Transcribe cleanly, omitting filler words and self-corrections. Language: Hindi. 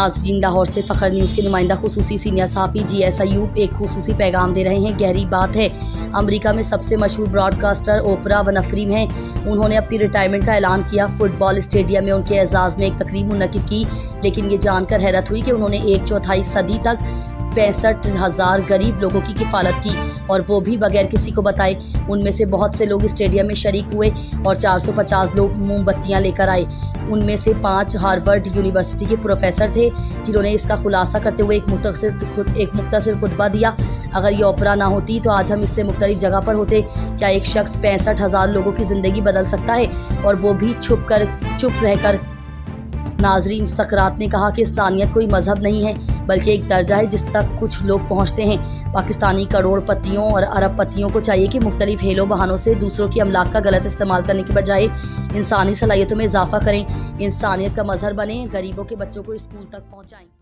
नाज़रीन, लाहौर से फ़ख्र न्यूज़ के नुमाइंदा खुसूसी सीनियर सहाफ़ी GS अयूब एक खुसूसी पैगाम दे रहे हैं। गहरी बात है, अमेरिका में सबसे मशहूर ब्रॉडकास्टर ओपरा विनफ्री हैं। उन्होंने अपनी रिटायरमेंट का ऐलान किया। फुटबॉल स्टेडियम में उनके एजाज़ में एक तकरीब मुनक्किद की, लेकिन ये जानकर हैरत हुई कि उन्होंने एक चौथाई सदी तक 65,000 गरीब लोगों की किफ़ालत की, और वो भी बगैर किसी को बताए। उनमें से बहुत से लोग स्टेडियम में शरीक हुए और 450 लोग मोमबत्तियां लेकर आए। उनमें से 5 हार्वर्ड यूनिवर्सिटी के प्रोफेसर थे, जिन्होंने इसका खुलासा करते हुए एक मुख्तसर खुतबा दिया। अगर ये ओपरा ना होती तो आज हम इससे मुख्तलिफ जगह पर होते। क्या एक शख्स 65,000 लोगों की ज़िंदगी बदल सकता है, और वो भी चुप रहकर? नाजरीन, सकरात ने कहा कि इंसानियत कोई मजहब नहीं है, बल्कि एक दर्जा है जिस तक कुछ लोग पहुँचते हैं। पाकिस्तानी करोड़पतियों और अरबपतियों को चाहिए कि मुख्तलिफ हेलो बहानों से दूसरों की अमलाक का गलत इस्तेमाल करने के बजाय इंसानी सलाहियतों में इजाफा करें, इंसानियत का मजहर बने, गरीबों के बच्चों को स्कूल तक पहुँचाएँ।